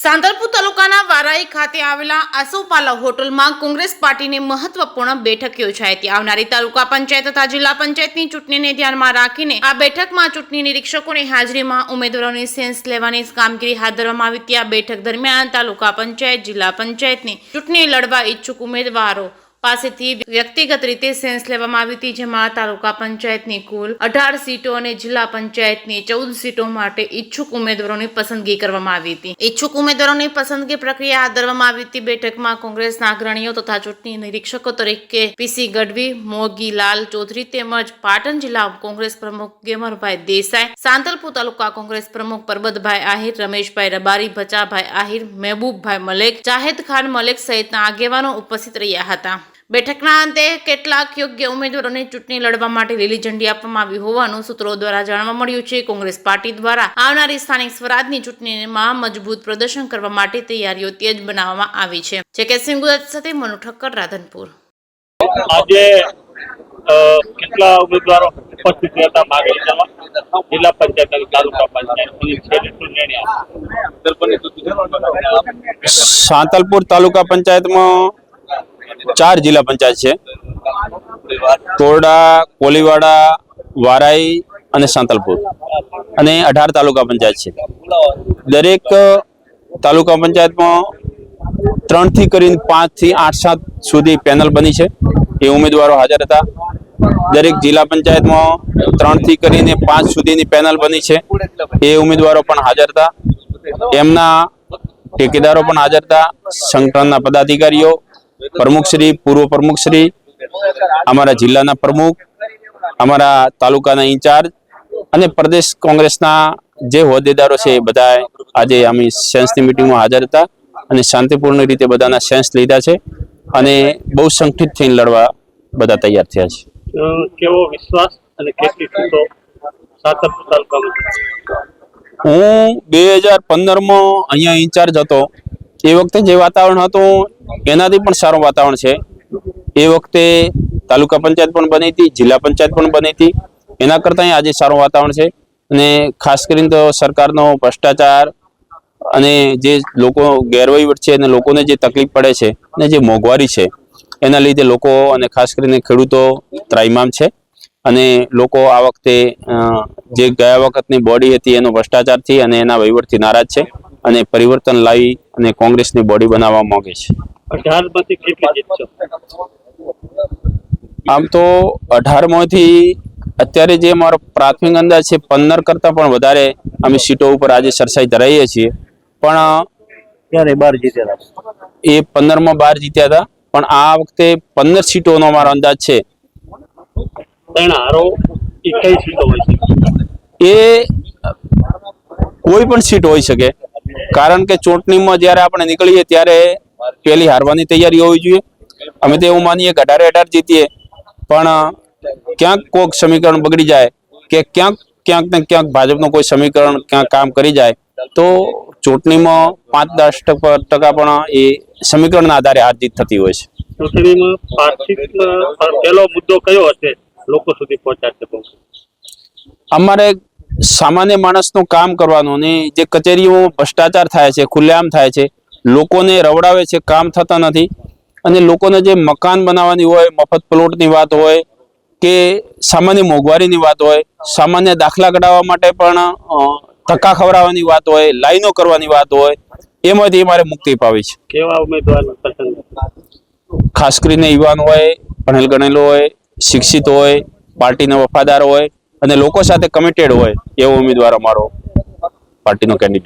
સાંતલપુર તાલુકાના વારાઈ ખાતે આવેલા આસોપાલા હોટલમાં કોંગ્રેસ પાર્ટીની મહત્વપૂર્ણ બેઠક યોજાઈ હતી। આવનારી તાલુકા પંચાયત તથા જિલ્લા પંચાયતની ચૂંટણીને ધ્યાનમાં રાખીને આ બેઠકમાં ચૂંટણી નિરીક્ષકોની હાજરીમાં ઉમેદવારોની સેન્સ લેવાની કામગીરી હાથ ધરવામાં આવી હતી। આ બેઠક દરમિયાન તાલુકા પંચાયત જિલ્લા પંચાયતની ચૂંટણી લડવા ઈચ્છુક ઉમેદવારો પાસેથી વ્યક્તિગત રીતે સેન્સ લેવામાં આવી હતી, જેમાં તાલુકા પંચાયતની કુલ 18 સીટો અને જિલ્લા પંચાયતની 14 સીટો માટે ઈચ્છુક ઉમેદવારોની પસંદગી કરવામાં આવી હતી। ઈચ્છુક ઉમેદવારોની પસંદગી પ્રક્રિયા હાથ ધરવામાં આવી હતી। બેઠકમાં કોંગ્રેસના અગ્રણીઓ તથા ચૂંટણી નિરીક્ષકો તરીકે પીસી ગઢવી, મોગીલાલ ચૌધરી તેમજ પાટણ જિલ્લા કોંગ્રેસ પ્રમુખ ગેમરભાઈ દેસાઈ, સાંતલપુર તાલુકા કોંગ્રેસ પ્રમુખ પરબતભાઈ આહિર, રમેશભાઈ રબારી, ભચાભાઈ આહિર, મહેબૂબભાઈ મલેક, જાહેદ ખાન મલેક સહિતના આગેવાનો ઉપસ્થિત રહ્યા હતા। બેઠકના અંતે કેટલાક યોગ્ય ઉમેદવારોને ચૂંટણી લડવા માટે લીલી ઝંડી આપવામાં આવી હોવાનું સૂત્રો દ્વારા જાણવા મળ્યું છે। કોંગ્રેસ પાર્ટી દ્વારા આવનારી સ્થાનિક સ્વરાજની ચૂંટણીમાં મજબૂત પ્રદર્શન કરવા માટે તૈયારીઓ તેજ બનાવવામાં આવી છે। જેકેસિંહ ગુજરાત સાથે મનુ ઠક્કર, રાધનપુર। આજે કેટલા ઉમેદવારો ઉપસ્થિત હતા માગણીમાં જિલ્લા પંચાયત અને તાલુકા પંચાયત? સાંતલપુર તાલુકા પંચાયતમાં 4 જિલ્લા પંચાયત છે, તોરડા, કોલીવાડા, વારાઈ અને સાંતલપુર, અને 18 તાલુકા પંચાયત છે। દરેક તાલુકા પંચાયતમાં 3 થી કરીને 5 થી 8 સુધી પેનલ બની છે, એ ઉમેદવારો હાજર હતા। દરેક જિલ્લા પંચાયતમાં 3 થી કરીને 5 સુધીની પેનલ બની છે, એ ઉમેદવારો પણ હાજર હતા। એમના ઠેકેદારો પણ હાજર હતા, સંગઠનના પદાધિકારીઓ, પ્રમુખશ્રી, પૂર્વ પ્રમુખશ્રી, અમારા જિલ્લાના પ્રમુખ, અમારા તાલુકાના ઇન્ચાર્જ અને પ્રદેશ કોંગ્રેસના જે હોદ્દેદારો છે એ બધા આજે અમે સેન્સની મિટિંગમાં હાજર હતા અને શાંતિપૂર્ણ રીતે બધાના સેન્સ લીધા છે અને બહુ સંગઠિત થઈને લડવા બધા તૈયાર થયા છે। કેવો વિશ્વાસ અને કેટલી સીટો સાંતલપુર તાલુકામાં? હું 2015માં અહીંયા ઇન્ચાર્જ હતો, એ વખતે જે વાતાવરણ હતું એનાથી પણ સારું વાતાવરણ છે। એ વખતે તાલુકા પંચાયત પણ બની હતી, જિલ્લા પંચાયત પણ બની હતી, એના કરતાં આજે સારું વાતાવરણ છે। અને ખાસ કરીને તો સરકારનો ભ્રષ્ટાચાર અને જે લોકો ગેરવહીવટ છે અને લોકોને જે તકલીફ પડે છે અને જે મોંઘવારી છે એના લીધે લોકો અને ખાસ કરીને ખેડૂતો ત્રાહિમામ છે અને લોકો આ વખતે જે ગયા વખતની બોડી હતી એનો ભ્રષ્ટાચારથી અને એના વહીવટથી નારાજ છે અને પરિવર્તન લાવી અને કોંગ્રેસની બોડી બનાવવા માંગે છે। 18 માંથી કેટલી જીતશો? આમ તો 18 માંથી અત્યારે જે મારો પ્રાથમિક અંદાજ છે 15 કરતાં પણ વધારે અમે સીટો ઉપર આજે સરસાઈ ધરાવીએ છીએ, પણ ત્યારે 12 જીત્યા હતા। એ 15માં 12 જીત્યા હતા, પણ આ વખતે 15 સીટોનો મારો અંદાજ છે। હારો એ કઈ સીટો હોય છે? એ કોઈ પણ સીટ હોઈ શકે, કારણ કે ચૂંટણીમાં જ્યારે આપણે નીકળીએ ત્યારે પહેલી હારવાની તૈયારી હોવી જોઈએ। અમે તો એવું માનીએ કે 18 જીતીએ, પણ ક્યાંક કોઈક સમીકરણ બગડી જાય કે ક્યાંક ને ક્યાંક ભાજપનું કોઈ સમીકરણ ક્યાંક કામ કરી જાય તો ચૂંટણીમાં 5-10% પણ એ સમીકરણના આધારે હાર જીત થતી હોય છે। ચૂંટણીમાં પહેલો મુદ્દો કયો હશે લોકો સુધી પહોંચાડશે? અમારે સામાન્ય માણસનું કામ કરવાનું, અને જે કચેરીઓમાં ભ્રષ્ટાચાર થાય છે, ખુલ્લેઆમ થાય છે, લોકોને રવડાવે છે, કામ થતા નથી, અને લોકોને જે મકાન બનાવવાની હોય, મફત પ્લોટની વાત હોય કે સામાન્ય મોંઘવારીની વાત હોય, સામાન્ય દાખલા કઢાવવા માટે પણ ધક્કા ખવડાવવાની વાત હોય, લાઈનો કરવાની વાત હોય, એમાંથી અમારે મુક્તિ પાવી છે। કેવા ઉમેદવાર પસંદ? ખાસ કરીને યુવાન હોય, ભણેલ ગણેલો હોય, શિક્ષિત હોય, પાર્ટીના વફાદાર હોય અને લોકો સાથે કમિટેડ હોય એવો ઉમેદવાર અમારો પાર્ટીનો કેન્ડિડેટ